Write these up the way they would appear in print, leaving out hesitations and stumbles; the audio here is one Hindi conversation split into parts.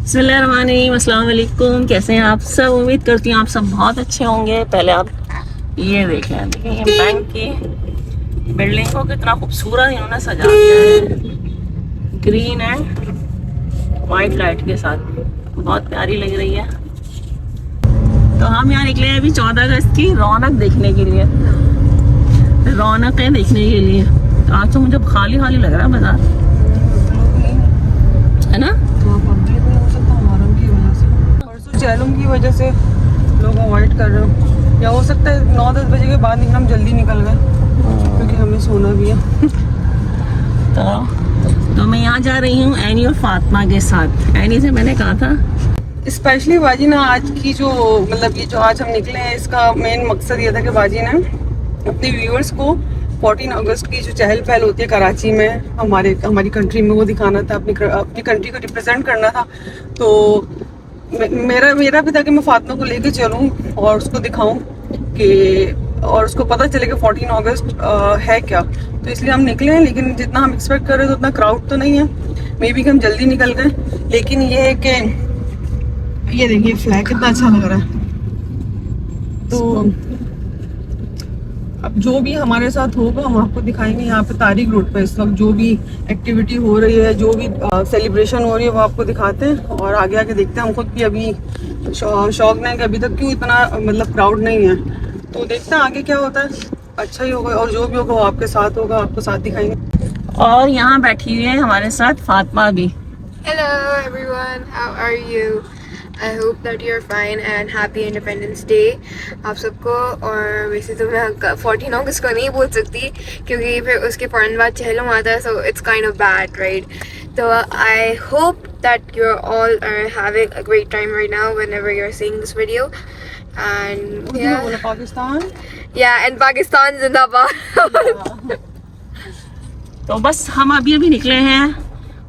बिस्मिल्लाहिर्रहमानिर्रहीम, अस्सलाम वालेकुम। कैसे हैं आप सब? उम्मीद करती हूँ आप सब बहुत अच्छे होंगे। पहले आप ये देखें ये बैंक की बिल्डिंग को कितना खूबसूरत इन्होंने सजा दिया है, ग्रीन एंड वाइट लाइट के साथ, बहुत प्यारी लग रही है। तो हम यहाँ निकले हैं अभी 14 अगस्त की रौनक देखने के लिए, रौनकें देखने के लिए। तो आज तो मुझे खाली खाली लग रहा है बाजार, है ना? चैलों की वजह से लोग अवॉइड कर रहे हो, या हो सकता है 9-10 बजे के बाद निकल हम जल्दी निकल गए क्योंकि हमें सोना भी है। तो मैं यहाँ जा रही हूँ एनी और फातिमा के साथ। एनी से मैंने कहा था स्पेशली बाजी ना, आज की जो मतलब ये जो आज हम निकले हैं, इसका मेन मकसद ये था कि बाजी ने अपने व्यूअर्स को 14 अगस्त की जो चहल पहल होती है कराची में, हमारी कंट्री में, वो दिखाना था, अपनी कंट्री को रिप्रेजेंट करना था। तो मेरा भी था कि मैं फातिमा को लेके चलूँ और उसको दिखाऊं कि, और उसको पता चले कि 14 अगस्त है क्या। तो इसलिए हम निकले हैं, लेकिन जितना हम एक्सपेक्ट कर रहे थे उतना क्राउड तो नहीं है। मे बी कि हम जल्दी निकल गए, लेकिन ये है कि ये देखिए फ्लैग कितना अच्छा लग रहा है। तो अब जो भी हमारे साथ होगा हम आपको दिखाएंगे। यहाँ पे तारिक रोड पे इस वक्त जो भी एक्टिविटी हो रही है, जो भी सेलिब्रेशन हो रही है, वो आपको दिखाते हैं और आगे आगे देखते हैं। हम खुद भी अभी शौक नहीं कि अभी तक क्यों इतना मतलब क्राउड नहीं है। तो देखते हैं आगे क्या होता है, अच्छा ही होगा, और जो भी होगा वो आपके साथ होगा, आपको साथ दिखाएंगे। और यहाँ बैठी हुई है हमारे साथ फातिमा भी। Hello everyone, how are you? I hope that you're fine and happy Independence Day आप सबको। और वैसे तो मैं 14 अगस्त को नहीं बोल सकती क्योंकि फिर उसके फ़ौरन बाद चहलम आता है, so it's kind of bad, right? So I hope that you all are having a great time right now whenever you're seeing this video. And Pakistan, and Pakistan Zindabad. तो बस हम अभी निकले हैं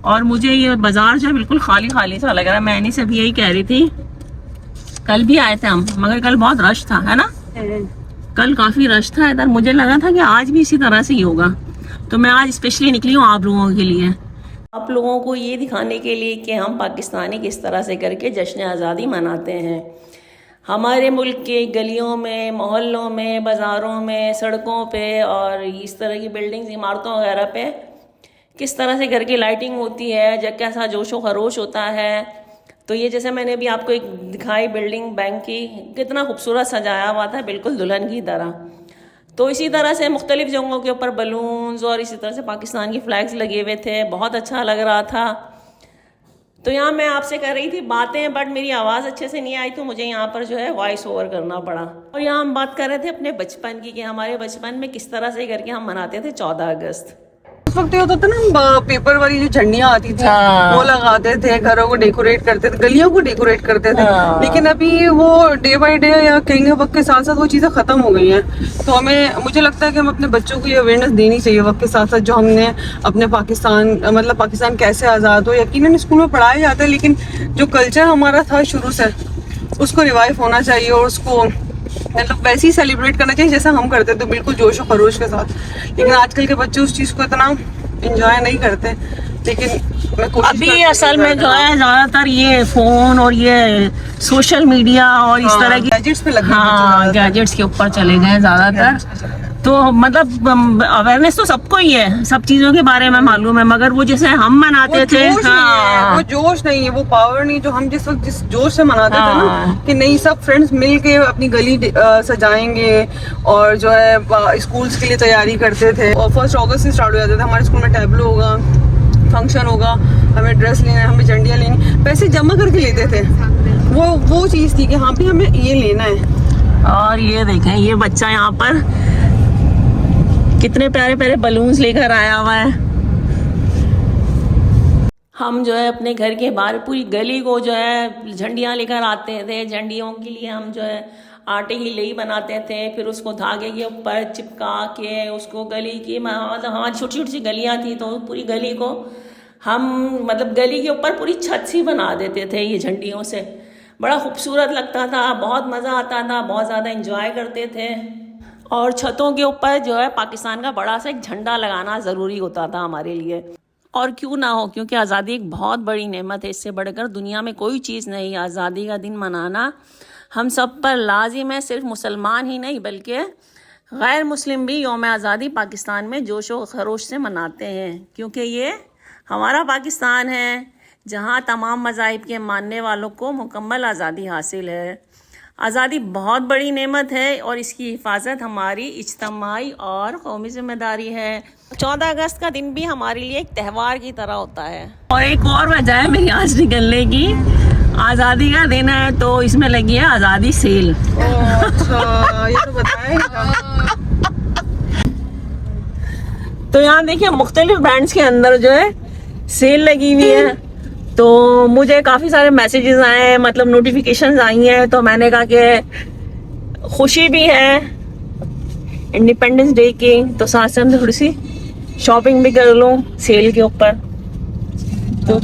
और मुझे ये बाजार जो है बिल्कुल खाली खाली सा लग रहा है। मैं इन्हीं से भी यही कह रही थी, कल भी आए थे हम, मगर कल बहुत रश था, है ना? कल काफी रश था इधर। मुझे लगा था कि आज भी इसी तरह से ही होगा, तो मैं आज स्पेशली निकली हूँ आप लोगों के लिए, आप लोगों को ये दिखाने के लिए कि हम पाकिस्तानी किस तरह से करके जश्न आज़ादी मनाते हैं। हमारे मुल्क के गलियों में, मोहल्लों में, बाज़ारों में, सड़कों पे और इस तरह की बिल्डिंग्स, इमारतों वगैरह पे किस तरह से घर की लाइटिंग होती है, जब कैसा जोशो खरोश होता है। तो ये जैसे मैंने अभी आपको एक दिखाई बिल्डिंग बैंक की, कितना खूबसूरत सजाया हुआ था, बिल्कुल दुल्हन की तरह। तो इसी तरह से मुख्तलिफ जगहों के ऊपर बलून्स और इसी तरह से पाकिस्तान की फ्लैग्स लगे हुए थे, बहुत अच्छा लग रहा था। तो यहाँ मैं आपसे कर रही थी बातें, बट मेरी आवाज़ अच्छे से नहीं आई, तो मुझे यहाँ पर जो है वॉइस ओवर करना पड़ा। और यहाँ हम बात कर रहे थे अपने बचपन की कि हमारे बचपन में किस तरह से करके हम मनाते थे 14 अगस्त। उस वक्त ये होता था ना, पेपर वाली जो झंडियां आती थी वो लगाते थे, घरों को डेकोरेट करते थे, गलियों को डेकोरेट करते थे। लेकिन अभी वो डे बाय डे या कहेंगे वक्त के साथ साथ वो चीजें खत्म हो गई हैं। तो मुझे लगता है कि हम अपने बच्चों को ये अवेयरनेस देनी चाहिए वक्त के साथ साथ। जो हमने अपने पाकिस्तान कैसे आज़ाद हो, यकीनन स्कूल में पढ़ाया जाता है, लेकिन जो कल्चर हमारा था शुरू से, उसको रिवाइव होना चाहिए और उसको मतलब वैसे ही सेलिब्रेट करना चाहिए जैसा हम करते थे, बिल्कुल जोश और खरोश के साथ। लेकिन आजकल के बच्चे उस चीज़ को इतना एंजॉय नहीं करते। लेकिन मैं अभी असल में जो है ज़्यादातर ये फ़ोन और ये सोशल मीडिया और इस तरह की गैजेट्स पे लगे, गैजेट्स के ऊपर चले गए ज़्यादातर। तो मतलब अवेयरनेस तो सबको ही है, सब चीज़ों के बारे में मालूम है, मगर वो जैसे हम मनाते थे, वो जोश नहीं है, वो पावर नहीं, जो हम जिस वक्त जिस जोश से मनाते थे ना, कि नहीं सब फ्रेंड्स मिल के अपनी गली सजाएंगे और जो है स्कूल्स के लिए तैयारी करते थे। और 1 अगस्त से स्टार्ट हो जाता था, हमारे स्कूल में टैबलो होगा, फंक्शन होगा, हमें ड्रेस लेना है, हमें झंडियाँ लेनी, पैसे जमा करके लेते थे। वो चीज़ थी कि हाँ भी हमें ये लेना है। और ये देखें, ये बच्चा यहाँ पर कितने प्यारे प्यारे बलून्स लेकर आया हुआ है। हम जो है अपने घर के बाहर पूरी गली को जो है झंडियाँ लेकर आते थे। झंडियों के लिए हम जो है आटे की लई बनाते थे, फिर उसको धागे के ऊपर चिपका के उसको गली की, मतलब हमारी छोटी छोटी सी गलियाँ थी, तो पूरी गली को हम मतलब गली के ऊपर पूरी छत सी बना देते थे ये झंडियों से। बड़ा खूबसूरत लगता था, बहुत मज़ा आता था, बहुत ज़्यादा इंजॉय करते थे। और छतों के ऊपर जो है पाकिस्तान का बड़ा सा एक झंडा लगाना ज़रूरी होता था हमारे लिए। और क्यों ना हो, क्योंकि आज़ादी एक बहुत बड़ी नेमत है, इससे बढ़कर दुनिया में कोई चीज़ नहीं। आज़ादी का दिन मनाना हम सब पर लाजिम है। सिर्फ मुसलमान ही नहीं बल्कि गैर मुस्लिम भी यौम आज़ादी पाकिस्तान में जोश व खरोश से मनाते हैं, क्योंकि ये हमारा पाकिस्तान है जहाँ तमाम मज़ाहिब के मानने वालों को मुकम्मल आज़ादी हासिल है। आज़ादी बहुत बड़ी नेमत है और इसकी हिफाजत हमारी इज्तिमाई और कौमी जिम्मेदारी है। 14 अगस्त का दिन भी हमारे लिए एक त्यौहार की तरह होता है। और एक और वजह है मेरी आज निकलने की, आज़ादी का दिन है तो इसमें लगी है आज़ादी सेल। अच्छा, ये तो बताएं। तो यहाँ देखिए मुख्तलिफ ब्रांड्स के अंदर जो है सेल लगी हुई है, तो मुझे काफ़ी सारे मैसेजेस आए हैं, मतलब नोटिफिकेशंस आई हैं, तो मैंने कहा कि खुशी भी है इंडिपेंडेंस डे की, तो साथ साथ थोड़ी सी शॉपिंग भी कर लूँ सेल के ऊपर। तो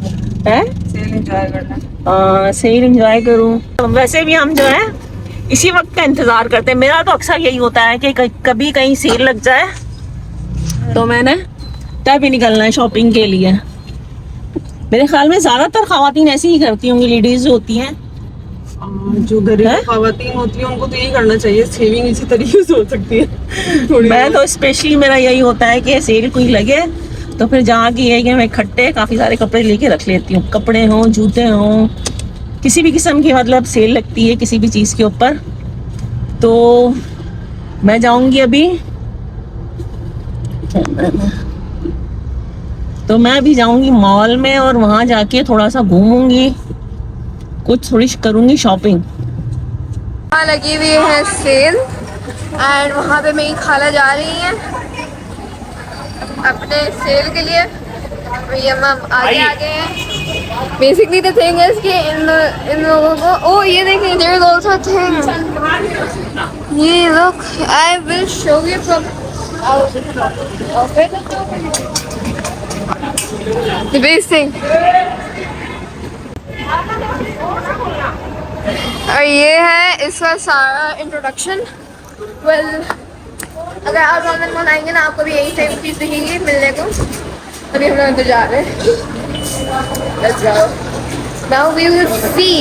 है सेल एंजॉय करना, सेल एंजॉय करूँ। तो वैसे भी हम जो है इसी वक्त का इंतज़ार करते हैं। मेरा तो अक्सर यही होता है कि कभी कहीं सेल लग जाए तो मैंने तभी निकलना है शॉपिंग के लिए। मेरे ख्याल में ज़्यादातर ख़वातीन ऐसी ही करती होंगी, लेडीज़ जो होती हैं, जो घरेलू खवातीन होती हैं उनको तो यही करना चाहिए। सेविंग इसी तरीके से हो सकती है थोड़ी। मैं तो स्पेशली मेरा यही होता है कि सेल कोई लगे तो फिर जहाँ की है कि मैं इकट्ठे काफ़ी सारे कपड़े लेके रख लेती हूँ, कपड़े हों, जूते हों, किसी भी किस्म की मतलब सेल लगती है किसी भी चीज़ के ऊपर। तो मैं जाऊँगी अभी, तो मैं अभी जाऊँगी मॉल में और वहाँ जाके थोड़ा सा घूमूंगी, कुछ थोड़ी करूँगी शॉपिंग। वहाँ लगी हुई है सेल एंड वहाँ पे मेरी खाला जा रही हैं अपने सेल के लिए। भैया मैम आगे आगे हैं। बेसिकली द थिंग इज कि इन लोगों को ओ ये देखिए देयर इज आल्सो थिंग, ये look I will show you from outfit the best thing. और ये है इसका सारा इंट्रोडक्शन। वेल अगर आप रमजान आएंगे ना आपको भी यही सेम चीज़ दिखेगी मिलने को। अभी हम लोग अंदर जा रहे हैं। Let's go. Now we will see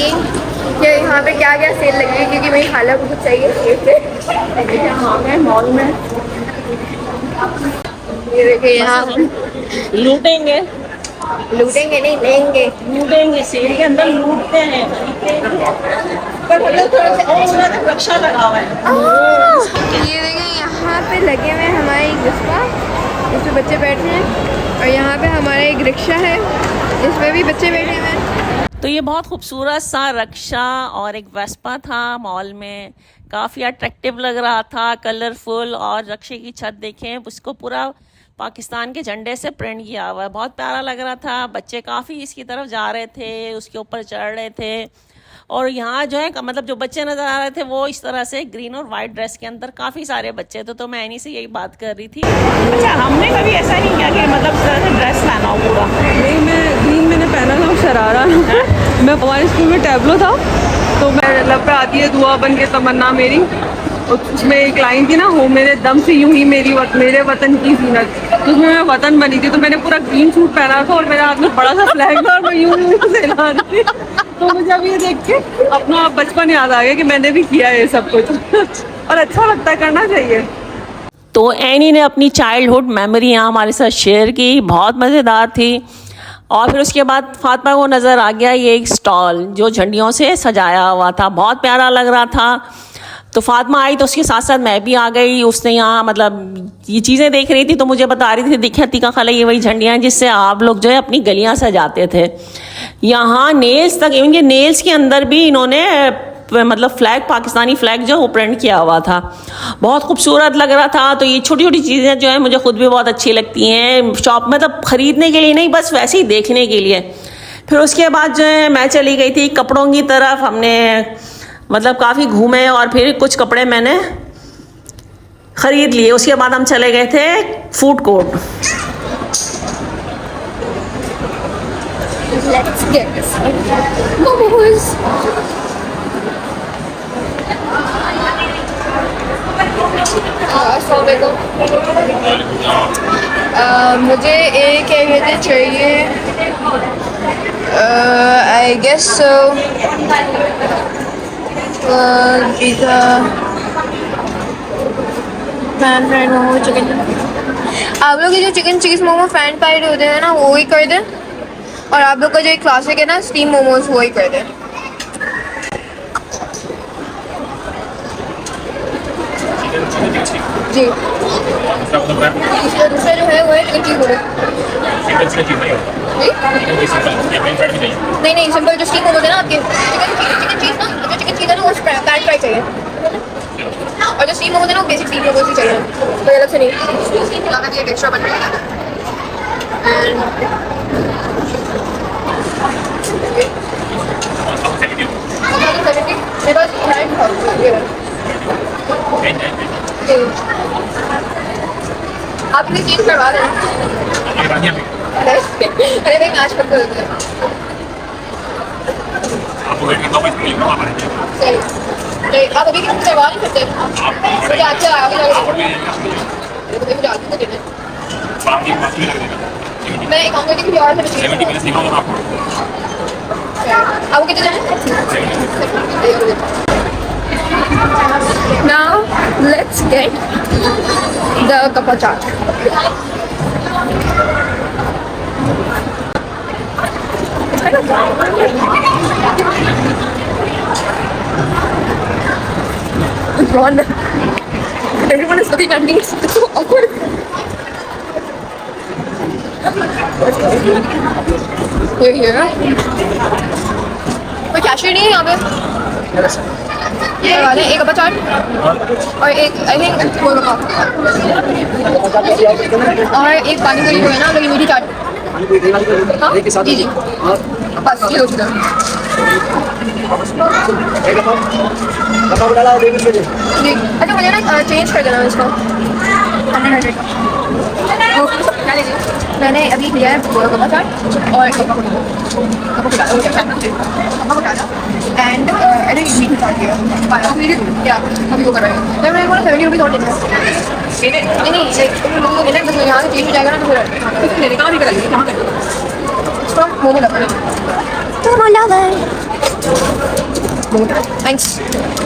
कि यहाँ पे क्या क्या सेल लगी है, क्योंकि मेरी खाला को कुछ चाहिए सेल से। यहाँ पे मॉल में ये देखिए यहाँ लूटेंगे नहीं लेंगे। लूटेंगे, सेल के अंदर लूटते हैं। पर मतलब थोड़ा सा रक्षा लगा हुआ है। ये देखिए यहाँ पे लगे हुए हैं हमारे रिक्शा, इसमें बच्चे बैठे हैं, और यहाँ पे हमारा एक रिक्शा है, इसमें भी बच्चे बैठे हुए हैं। तो ये बहुत खूबसूरत सा रक्षा और एक वेस्पा था मॉल में, काफ़ी अट्रैक्टिव लग रहा था, कलरफुल। और रक्षे की छत देखें, उसको पूरा पाकिस्तान के झंडे से प्रिंट किया हुआ है, बहुत प्यारा लग रहा था। बच्चे काफ़ी इसकी तरफ जा रहे थे, उसके ऊपर चढ़ रहे थे। और यहाँ जो है मतलब जो बच्चे नज़र आ रहे थे वो इस तरह से ग्रीन और वाइट ड्रेस के अंदर काफ़ी सारे बच्चे थे। तो मैं इन्हीं से यही बात कर रही थी। अच्छा, हमने कभी ऐसा नहीं किया कि मतलब ड्रेस पहना हो पूरा? नहीं, मैं ग्रीन मैंने पहना था, शरारा। मैं हमारे स्कूल में टैबलो था, तो मैं लब पे आती है दुआ बन के तमन्ना मेरी, उसमें एक लाइन थी ना, हो मेरे दम से यूं ही मेरे वतन की जीनत, तो उसमें मैं वतन बनी थी। तो मैंने पूरा ग्रीन सूट पहना था और मेरे हाथ में बड़ा सा फ्लैग था और मैं यूं हिला रही थी। तो मुझे अब ये देख के अपना बचपन याद आ गया कि मैंने भी किया है ये सब कुछ और अच्छा लगता है, करना चाहिए। तो एनी ने अपनी चाइल्डहुड मेमोरी यहाँ हमारे साथ शेयर की, बहुत मज़ेदार थी। और फिर उसके बाद फातिमा को नज़र आ गया ये एक स्टॉल जो झंडियों से सजाया हुआ था, बहुत प्यारा लग रहा था। तो फातिमा आई तो उसके साथ साथ मैं भी आ गई। उसने यहाँ मतलब ये चीज़ें देख रही थी तो मुझे बता रही थी, देखिए अतीका खाला ये वही झंडियाँ हैं जिससे आप लोग जो है अपनी गलियाँ सजाते थे। यहाँ नेल्स तक, इनके नेल्स के अंदर भी इन्होंने मतलब फ्लैग, पाकिस्तानी फ्लैग जो वो प्रिंट किया हुआ था, बहुत खूबसूरत लग रहा था। तो ये छोटी छोटी चीज़ें जो है मुझे खुद भी बहुत अच्छी लगती हैं शॉप, मतलब ख़रीदने के लिए नहीं, बस वैसे ही देखने के लिए। फिर उसके बाद जो है मैं चली गई थी कपड़ों की तरफ। हमने मतलब काफ़ी घूमे और फिर कुछ कपड़े मैंने ख़रीद लिए। उसके बाद हम चले गए थे food court. Let's get momos. अस्सलाम वालेकुम। मुझे एक एग चाहिए, I guess so, pizza, pan fried momo, chicken. आप लोग ये जो chicken cheese momo pan fried होते हैं ना, वो ही कर दें, और आप लोग का जो एक क्लासिक है ना स्टीम मोमोज, वो ही कर दें। जी, दूसरा जो है वो है चिकन चीज़ मोमो। जी? नहीं, सिंपल जो स्टीम मोमोज है ना आपके, चिकन चीज़ ना, जो चिकन चीज़ है ना वो पैन फ्राई चाहिए, और जो स्टीम मोमोज है ना वो बेसिक स्टीम मोमोज ही चाहिए, कोई अलग से नहीं। यहाँ पे एक एक्स्ट्रा बन रहा है। मेरे पास आप इसे चेंज करवा दें। अरे भाई मैच करते होते हैं। नहीं, आप अभी किसी करवा नहीं सकते। मुझे अच्छा आगे जाके मुझे आगे तो देना। मैं एक काम करती हूँ, और आपको कितने जाने? Now let's get the kappa chaat. Ron, everyone is looking at me. It's so awkward. We're here. कोई कैशियर नहीं है यहाँ पे? एक कपा चाट और एक आई थिंक गोल कपा और एक पानी पूरी जो है ना लगी मीठी चाट। हाँ जी जी, बस ये दो चीज़ें। जी अच्छा, मुझे ना चेंज कर देना इसको 100। मैंने अभी लिया है गोल कपा चाट और कपा डाला एंड आई थिंक मीठी चाट लिया क्या अभी वो कर रहे हैं। मैं मेरे को 70 रुपीज़ और देना है। नहीं लोगों को देना है, बस यहाँ से चेंज हो जाएगा ना तो फिर लेने का भी करेंगे। कहाँ करेंगे मोमो लवर, थैंक्स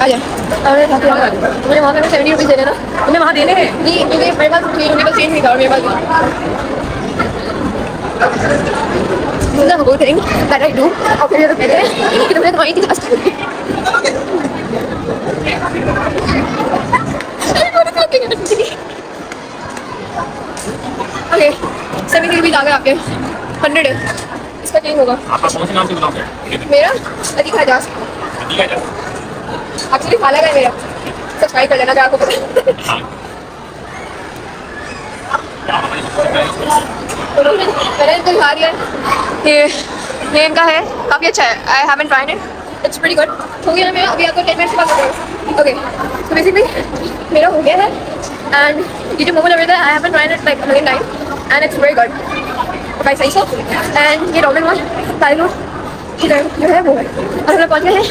आ जाए। अरे मुझे वहाँ पे 70 रुपीज़ देने ना, मुझे वहाँ देने हैं नहीं, क्योंकि मेरे पास मेरे पास चेंज नहीं था और मेरे पास this is the whole thing that I do। और फिर ये तो कहते हैं कि तुमने तुम्हारी थी लास्ट ओके 70 रुपीज़ आ गए आपके 100 है, इसका चेंज होगा। आपका कौन सा नाम से ब्लॉग है? मेरा अतीका एजाज। एक्चुअली खाला है मेरा, सब्सक्राइब कर लेना अगर आपको पता है। मैंने इनको खा लिया, ये इनका है, काफ़ी अच्छा है। I haven't tried it, it's pretty good. हो गया ना मेरा, अभी आपको 10 मिनट के बाद ओके। तो बेसिकली मेरा हो गया है एंड ये जो मोमो लवर है I haven't tried it like a time and it's very good भाई, सही सो। एंड ये डॉमिन वन ताइलो इधर जो है वो है, और हम लोग पहुँच गए हैं।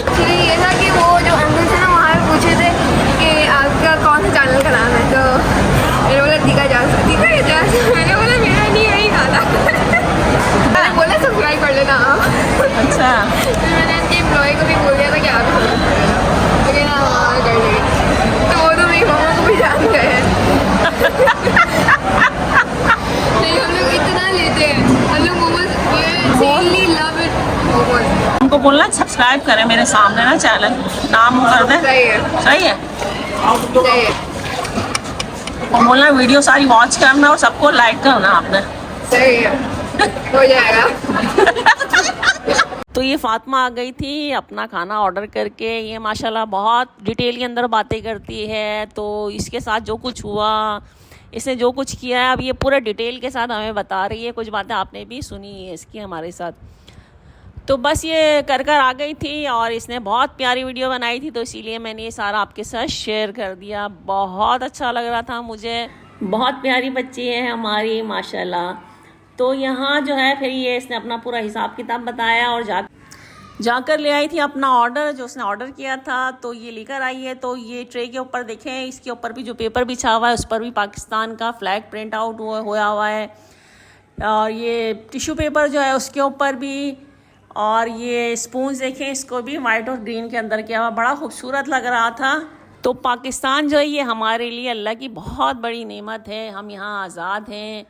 ये था कि वो जो अंकल थे ना वहाँ पूछे थे कि आपका कौन सा चैनल का नाम है, तो मैंने बोला दीका एजाज। मैंने बोला मेरा नहीं यही खाना। मैंने बोला सब्सक्राइब कर लेना आप। अच्छा, फिर मैंने इनके एम्प्लॉय को भी बोल दिया था कि आप लेकिन हाँ कर लेंगे, तो वो तो मेरी मामा को भी जान गए हैं। नहीं हम लोग इतना लेते हैं, हम लोग momos really love it momos. उनको बोलना सब्सक्राइब करें मेरे सामने ना चैनल, नाम कर दें। सही है, सही है। सही है, और बोलना वीडियो सारी वॉच करना और सबको लाइक करना आपने। सही है, हो जाएगा। तो ये फातिमा आ गई थी अपना खाना ऑर्डर करके। ये माशाल्लाह बहुत डिटेल के अंदर बातें करती है, तो इसके साथ जो कुछ हुआ, इसने जो कुछ किया है, अब ये पूरा डिटेल के साथ हमें बता रही है। कुछ बातें आपने भी सुनी है इसकी हमारे साथ। तो बस ये कर आ गई थी और इसने बहुत प्यारी वीडियो बनाई थी, तो इसीलिए मैंने ये सारा आपके साथ शेयर कर दिया। बहुत अच्छा लग रहा था मुझे, बहुत प्यारी बच्ची है हमारी माशाल्लाह। तो यहाँ जो है फिर ये इसने अपना पूरा हिसाब किताब बताया और जाकर ले आई थी अपना ऑर्डर जो उसने ऑर्डर किया था, तो ये लेकर आई है। तो ये ट्रे के ऊपर देखें, इसके ऊपर भी जो पेपर बिछा हुआ है उस पर भी पाकिस्तान का फ्लैग प्रिंट आउट होया हुआ है, और ये टिश्यू पेपर जो है उसके ऊपर भी, और ये स्पून देखें इसको भी वाइट और ग्रीन के अंदर किया हुआ, बड़ा खूबसूरत लग रहा था। तो पाकिस्तान जो है ये हमारे लिए अल्लाह की बहुत बड़ी नेमत है। हम यहाँ आज़ाद हैं,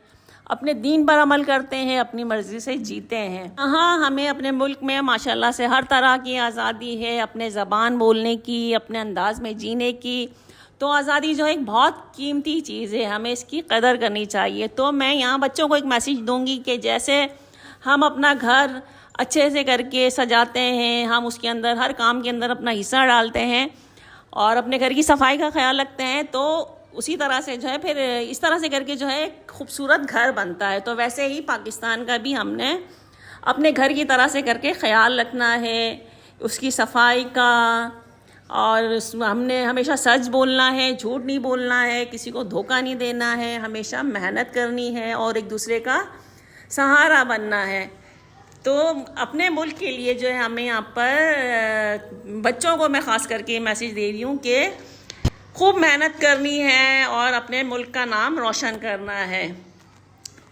अपने दीन पर अमल करते हैं, अपनी मर्ज़ी से जीते हैं। हाँ, हमें अपने मुल्क में माशाल्लाह से हर तरह की आज़ादी है, अपने ज़बान बोलने की, अपने अंदाज में जीने की। तो आज़ादी जो है एक बहुत कीमती चीज़ है, हमें इसकी कदर करनी चाहिए। तो मैं यहाँ बच्चों को एक मैसेज दूँगी कि जैसे हम अपना घर अच्छे से करके सजाते हैं, हम उसके अंदर हर काम के अंदर अपना हिस्सा डालते हैं और अपने घर की सफाई का ख्याल रखते हैं, तो उसी तरह से जो है फिर इस तरह से करके जो है खूबसूरत घर बनता है। तो वैसे ही पाकिस्तान का भी हमने अपने घर की तरह से करके ख्याल रखना है, उसकी सफाई का, और हमने हमेशा सच बोलना है, झूठ नहीं बोलना है, किसी को धोखा नहीं देना है, हमेशा मेहनत करनी है और एक दूसरे का सहारा बनना है। तो अपने मुल्क के लिए जो है हमें यहाँ पर बच्चों को मैं ख़ास करके मैसेज दे रही हूँ कि खूब मेहनत करनी है और अपने मुल्क का नाम रोशन करना है।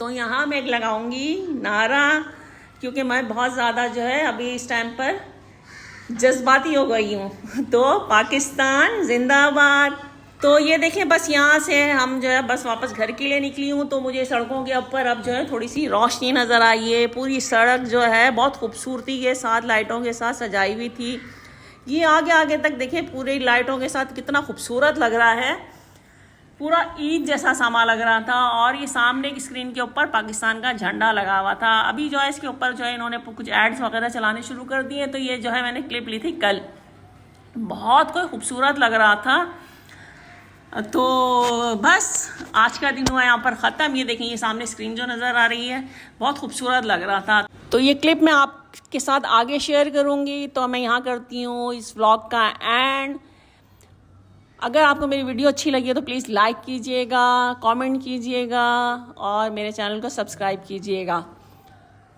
तो यहाँ मैं लगाऊंगी नारा, क्योंकि मैं बहुत ज़्यादा जो है अभी इस टाइम पर जज्बाती हो गई हूँ। तो पाकिस्तान जिंदाबाद। तो ये देखें, बस यहाँ से हम जो है बस वापस घर के लिए निकली हूँ, तो मुझे सड़कों के ऊपर अब जो है थोड़ी सी रोशनी नज़र आई है। पूरी सड़क जो है बहुत खूबसूरती के साथ लाइटों के साथ सजाई हुई थी। ये आगे आगे तक देखें पूरी लाइटों के साथ कितना खूबसूरत लग रहा है, पूरा ईद जैसा सामा लग रहा था। और ये सामने की स्क्रीन के ऊपर पाकिस्तान का झंडा लगा हुआ था। अभी जो है इसके ऊपर जो है इन्होंने कुछ एड्स वगैरह चलाने शुरू कर दिए। तो ये जो है मैंने क्लिप ली थी कल, बहुत कोई खूबसूरत लग रहा था। तो बस आज का दिन हुआ यहाँ पर ख़त्म। ये देखें, ये सामने स्क्रीन जो नज़र आ रही है बहुत खूबसूरत लग रहा था। तो ये क्लिप मैं आपके साथ आगे शेयर करूँगी। तो मैं यहाँ करती हूँ इस व्लॉग का एंड। अगर आपको मेरी वीडियो अच्छी लगी है तो प्लीज़ लाइक कीजिएगा, कमेंट कीजिएगा और मेरे चैनल को सब्सक्राइब कीजिएगा।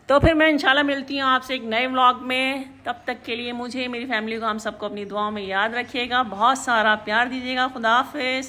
तो फिर मैं इंशाल्लाह मिलती हूँ आपसे एक नए व्लॉग में। तब तक के लिए मुझे, मेरी फैमिली को, हम सबको अपनी दुआओं में याद रखिएगा। बहुत सारा प्यार दीजिएगा। खुदा हाफिज़।